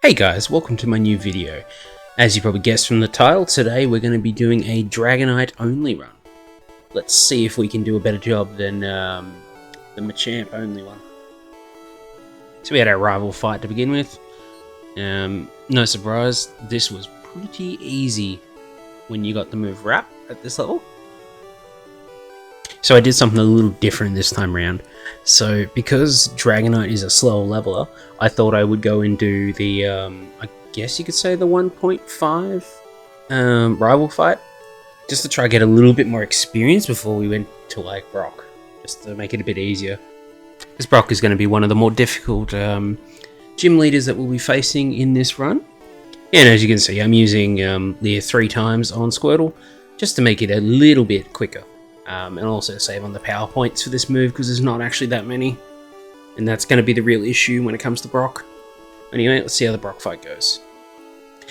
Hey guys, welcome to my new video. As you probably guessed from the title, today we're going to be doing a Dragonite only run. Let's see if we can do a better job than the Machamp only one. So we had our rival fight to begin with. No surprise, this was pretty easy when you got the move Wrap at this level. So I did something a little different this time around. So because Dragonite is a slower leveler, I thought I would go and do the, I guess you could say the 1.5 rival fight. Just to try to get a little bit more experience before we went to like Brock. Just to make it a bit easier. Because Brock is going to be one of the more difficult gym leaders that we'll be facing in this run. And as you can see, I'm using Leer 3 times on Squirtle. Just to make it a little bit quicker. And also save on the power points for this move because there's not actually that many. And that's going to be the real issue when it comes to Brock. Anyway, let's see how the Brock fight goes.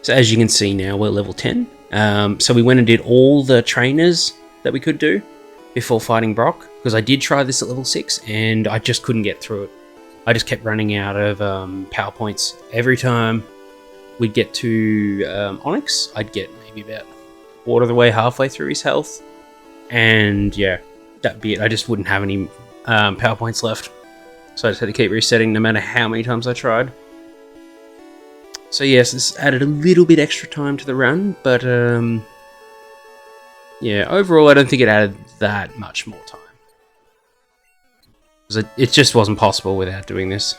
So as you can see now, we're level 10. So we went and did all the trainers that we could do before fighting Brock. Because I did try this at level 6 and I just couldn't get through it. I just kept running out of power points. Every time we'd get to Onyx, I'd get maybe about a quarter of the way, halfway through his health. And yeah, that'd be it. I just wouldn't have any power points left. So I just had to keep resetting no matter how many times I tried. So yes, this added a little bit extra time to the run, but yeah, overall I don't think it added that much more time. Because it just wasn't possible without doing this.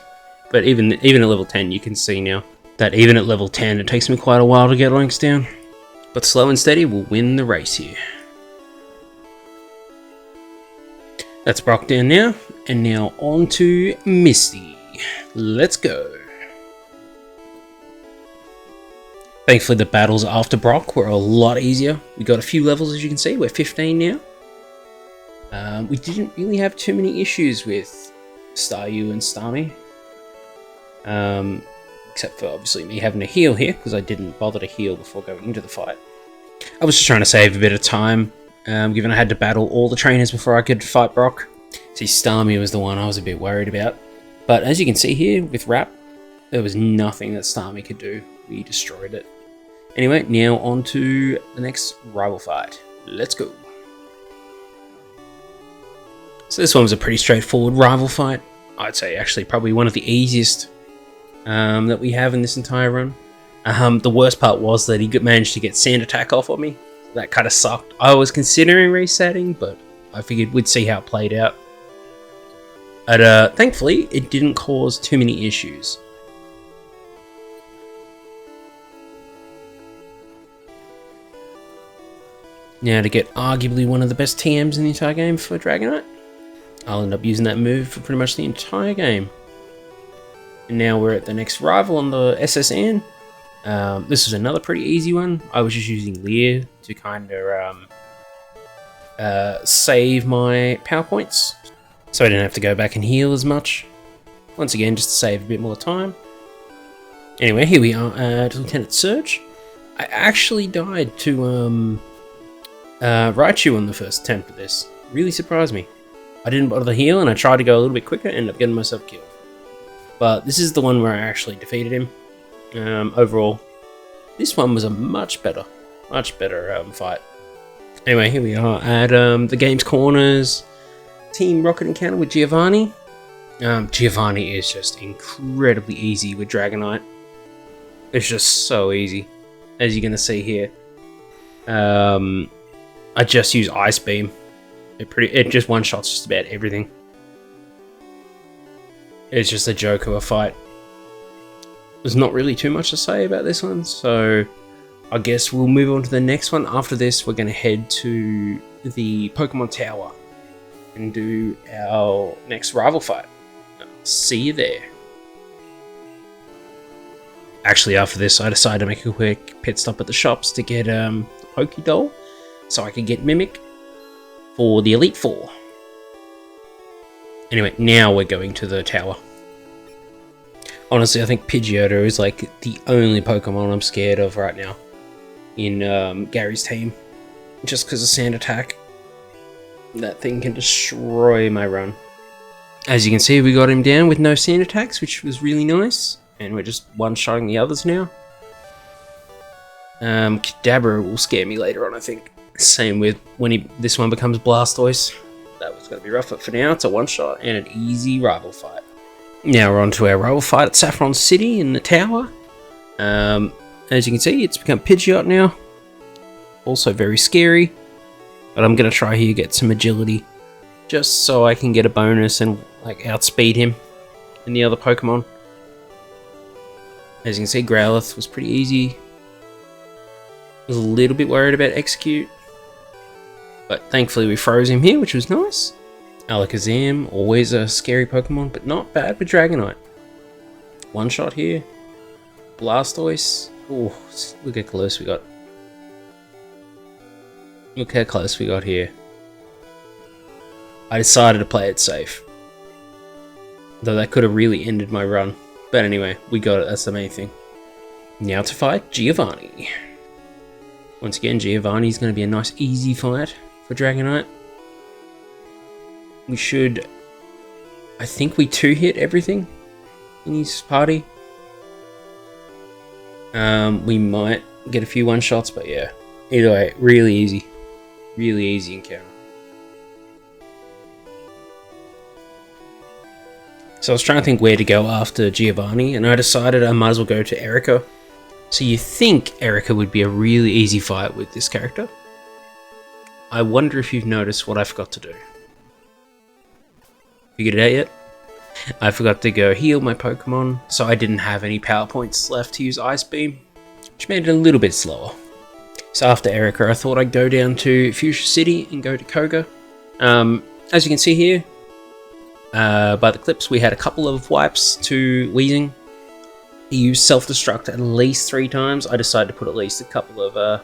But even at level 10, you can see now that even at level 10, it takes me quite a while to get Lynx down. But slow and steady will win the race here. That's Brock down now, and now on to Misty. Let's go. Thankfully the battles after Brock were a lot easier. We got a few levels, as you can see. We're 15 now. We didn't really have too many issues with Staryu and Starmie. Except for obviously me having to heal here, because I didn't bother to heal before going into the fight. I was just trying to save a bit of time. Given I had to battle all the trainers before I could fight Brock. See, Starmie was the one I was a bit worried about. But as you can see here, with Wrap, there was nothing that Starmie could do. We destroyed it. Anyway, now on to the next rival fight. Let's go. So this one was a pretty straightforward rival fight. I'd say actually probably one of the easiest that we have in this entire run. The worst part was that he managed to get Sand Attack off on me. That kind of sucked. I was considering resetting, but I figured we'd see how it played out. But thankfully, it didn't cause too many issues. Now to get arguably one of the best TMs in the entire game for Dragonite. I'll end up using that move for pretty much the entire game. And now we're at the next rival on the SSN. This is another pretty easy one. I was just using Leer to kind of save my power points, so I didn't have to go back and heal as much. Once again, just to save a bit more time. Anyway, here we are at Lieutenant Surge. I actually died to Raichu on the first attempt of this. Really surprised me. I didn't bother to heal and I tried to go a little bit quicker and ended up getting myself killed. But this is the one where I actually defeated him. Overall, this one was a much better fight. Anyway, here we are at the Games Corners Team Rocket encounter with Giovanni. Giovanni is just incredibly easy with Dragonite. It's just so easy, as you're gonna see here. I just use Ice Beam. It just one-shots just about everything. It's just a joke of a fight. There's not really too much to say about this one, so I guess we'll move on to the next one. After this, we're going to head to the Pokemon Tower and do our next rival fight. See you there. Actually, after this, I decided to make a quick pit stop at the shops to get the Pokédoll, so I could get Mimic for the Elite Four. Anyway, now we're going to the tower. Honestly, I think Pidgeotto is like the only Pokemon I'm scared of right now in Gary's team. Just because of Sand Attack. That thing can destroy my run. As you can see, we got him down with no Sand Attacks, which was really nice. and we're just one-shotting the others now. Kadabra will scare me later on, I think. Same with when this one becomes Blastoise. That was going to be rough, but for now it's a one-shot and an easy rival fight. Now we're on to our rival fight at Saffron City in the tower. As you can see, it's become Pidgeot now. Also very scary. But I'm going to try here get some agility. Just so I can get a bonus and like outspeed him and the other Pokemon. As you can see, Growlithe was pretty easy. Was a little bit worried about Execute. But thankfully we froze him here, which was nice. Alakazam, always a scary Pokemon, but not bad with Dragonite. One shot here. Blastoise. Oh, look how close we got. Look how close we got here. I decided to play it safe. Though that could have really ended my run. But anyway, we got it, that's the main thing. Now to fight Giovanni. Once again, Giovanni's going to be a nice easy fight for Dragonite. We should... I think we 2-hit everything in his party. We might get a few one-shots, but yeah. Either way, really easy. Really easy encounter. So I was trying to think where to go after Giovanni, and I decided I might as well go to Erica. So you think Erica would be a really easy fight with this character. I wonder if you've noticed what I forgot to do. Figured it out yet? I forgot to go heal my Pokemon, so I didn't have any power points left to use Ice Beam, which made it a little bit slower. So after Erica, I thought I'd go down to Fuchsia City and go to Koga. As you can see here, by the clips, we had a couple of wipes to Weezing. He used self-destruct at least 3 times. I decided to put at least a couple of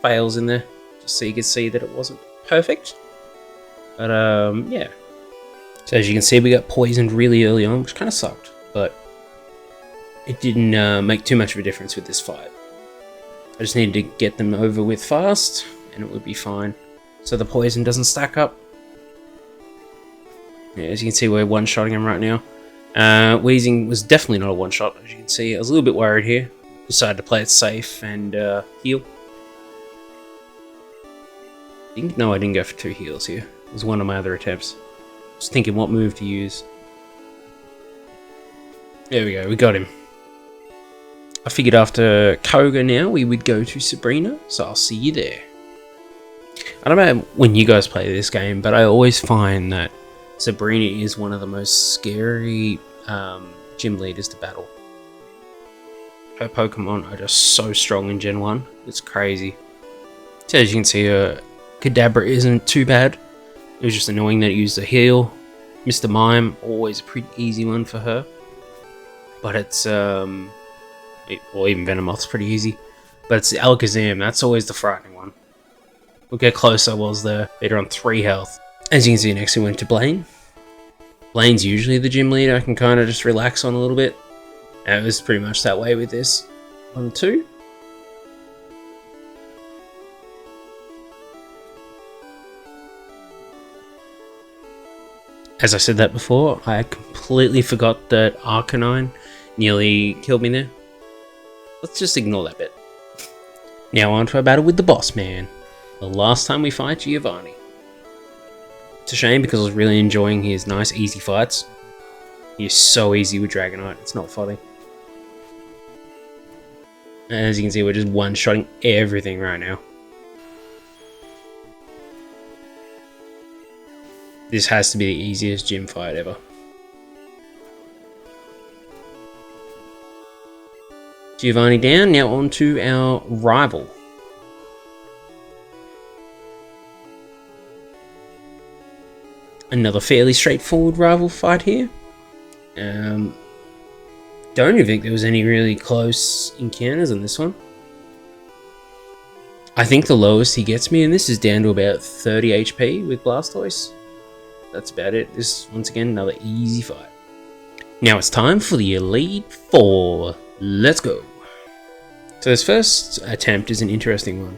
fails in there, just so you could see that it wasn't perfect. But yeah. So as you can see, we got poisoned really early on, which kind of sucked, but it didn't make too much of a difference with this fight. I just needed to get them over with fast, and it would be fine. So the poison doesn't stack up. Yeah, as you can see, we're one-shotting him right now. Weezing was definitely not a one-shot, as you can see. I was a little bit worried here. Decided to play it safe and heal. No, I didn't go for 2 heals here. It was one of my other attempts. Just thinking what move to use. There we go, we got him. I figured after Koga now, we would go to Sabrina, so I'll see you there. I don't know when you guys play this game, but I always find that Sabrina is one of the most scary gym leaders to battle. Her Pokemon are just so strong in Gen 1, it's crazy. So as you can see, Kadabra isn't too bad. It was just annoying that it used a heal. Mr. Mime, always a pretty easy one for her. But it's, or even Venomoth's pretty easy. But it's the Alakazam, that's always the frightening one. Look how close I was there. Beat her on 3 health. As you can see, next we went to Blaine. Blaine's usually the gym leader I can kind of just relax on a little bit. And it was pretty much that way with this. 1, 2. As I said that before, I completely forgot that Arcanine nearly killed me there. Let's just ignore that bit. Now on to our battle with the boss man. The last time we fight Giovanni. It's a shame because I was really enjoying his nice easy fights. He is so easy with Dragonite, it's not funny. And as you can see, we're just one-shotting everything right now. This has to be the easiest gym fight ever. Giovanni down, now on to our rival. Another fairly straightforward rival fight here. Don't even think there was any really close encounters in this one. I think the lowest he gets me in this is down to about 30 HP with Blastoise. That's about it. This, once again, another easy fight. Now it's time for the Elite Four. Let's go. So this first attempt is an interesting one.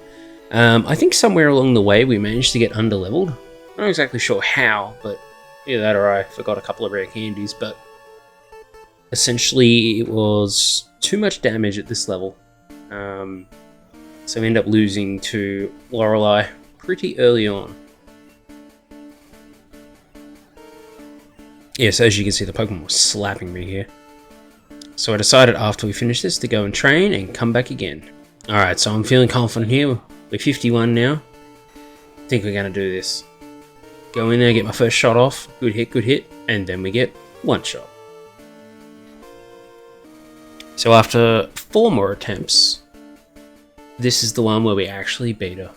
I think somewhere along the way we managed to get underleveled. I'm not exactly sure how, but either that or I forgot a couple of rare candies, but essentially it was too much damage at this level. So we end up losing to Lorelei pretty early on. Yes, as you can see, the Pokemon was slapping me here. So I decided after we finish this to go and train and come back again. Alright, so I'm feeling confident here. We're 51 now. I think we're going to do this. Go in there, get my first shot off. Good hit, and then we get one shot. So after 4 more attempts, this is the one where we actually beat her.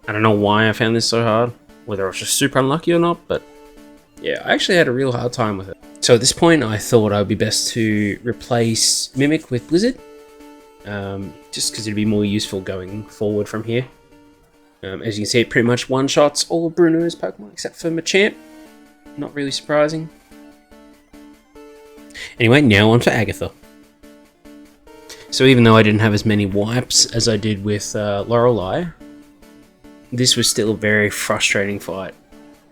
I don't know why I found this so hard, whether I was just super unlucky or not, but yeah, I actually had a real hard time with it. So at this point, I thought it would be best to replace Mimic with Blizzard, just because it'd be more useful going forward from here. As you can see, it pretty much one-shots all of Bruno's Pokemon except for Machamp. Not really surprising. Anyway, now on to Agatha. So even though I didn't have as many wipes as I did with Lorelei, this was still a very frustrating fight.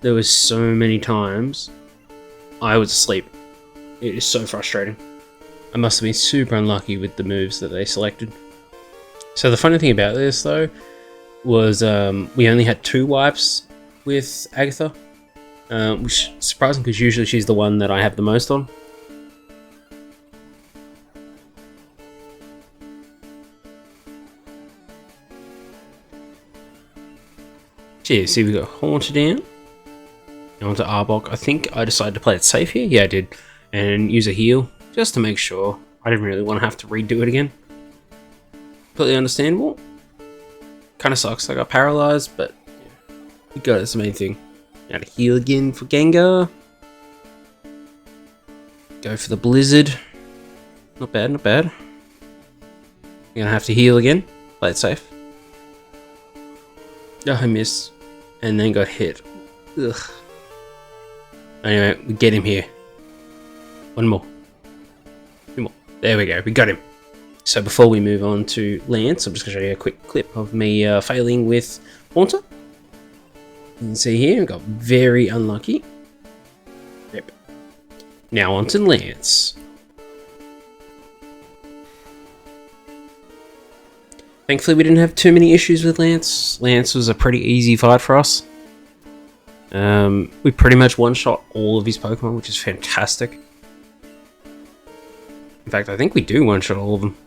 There was so many times I was asleep. It is so frustrating. I must have been super unlucky with the moves that they selected. So the funny thing about this though was we only had 2 wipes with Agatha, which is surprising because usually she's the one that I have the most on. Cheers, see we got Haunted down. Now onto Arbok. I think I decided to play it safe here. Yeah, I did. And use a heal, just to make sure. I didn't really want to have to redo it again. Completely understandable. Kind of sucks, I got paralyzed, but yeah, we got it, that's the main thing. Now to heal again for Gengar. Go for the Blizzard. Not bad, not bad. You're gonna have to heal again. Play it safe. Oh, I missed. And then got hit. Ugh. Anyway, we get him here. One more. 2 more. There we go, we got him. So before we move on to Lance, I'm just going to show you a quick clip of me failing with Haunter. You can see here, I got very unlucky. Yep. Now on to Lance. Thankfully we didn't have too many issues with Lance. Lance was a pretty easy fight for us. We pretty much one-shot all of his Pokemon, which is fantastic. In fact, I think we do one-shot all of them.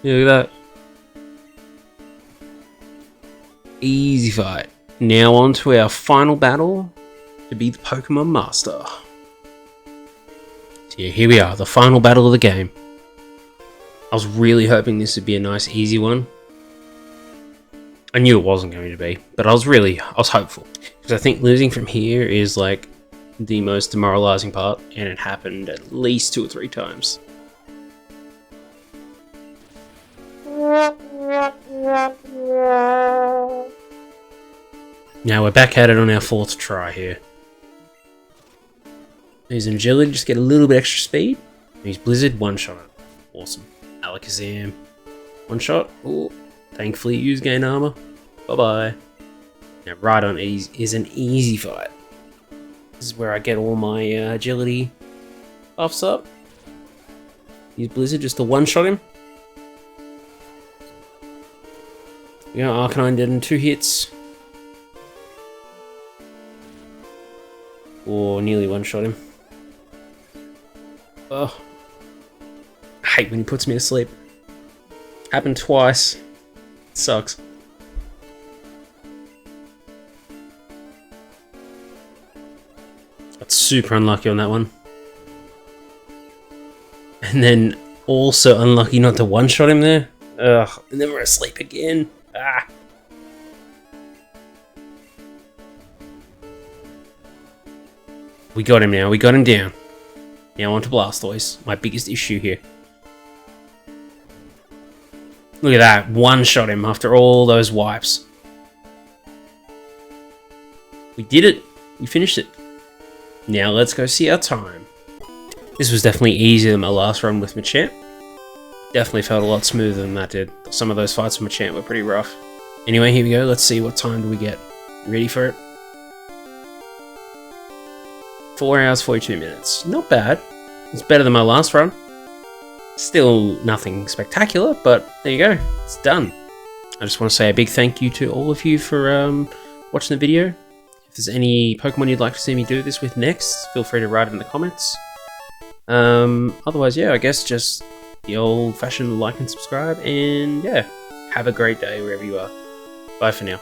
Yeah, look at that. Easy fight. Now on to our final battle to be the Pokemon Master. So yeah, here we are, the final battle of the game. I was really hoping this would be a nice easy one. I knew it wasn't going to be, but I was hopeful. Because I think losing from here is like the most demoralizing part, and it happened at least 2 or 3 times. Now we're back at it on our 4th try here. Use an Agility, just get a little bit extra speed. Use Blizzard, one-shot it. Awesome. Alakazam, one-shot. Oh, thankfully use Gain Armor. Bye-bye. Now Rhydon is an easy fight. This is where I get all my Agility buffs up. Use Blizzard just to one-shot him. You know, Arcanine did in 2 hits. Or nearly one-shot him. Oh. I hate when he puts me to sleep. Happened twice. It sucks. Got super unlucky on that one. And then also unlucky not to one-shot him there. Ugh, and then we're asleep again. Ah. We got him now, we got him down. Now on to Blastoise, my biggest issue here. Look at that, one-shot him after all those wipes. We did it, we finished it. Now let's go see our time. This was definitely easier than my last run with Machamp. Definitely felt a lot smoother than that did. Some of those fights with Machamp were pretty rough. Anyway, here we go, let's see what time do we get. Ready for it? 4 hours, 42 minutes. Not bad. It's better than my last run. Still nothing spectacular, but there you go. It's done. I just want to say a big thank you to all of you for watching the video. If there's any Pokemon you'd like to see me do this with next, feel free to write it in the comments. Otherwise, yeah, I guess just the old-fashioned like and subscribe, and yeah, have a great day wherever you are. Bye for now.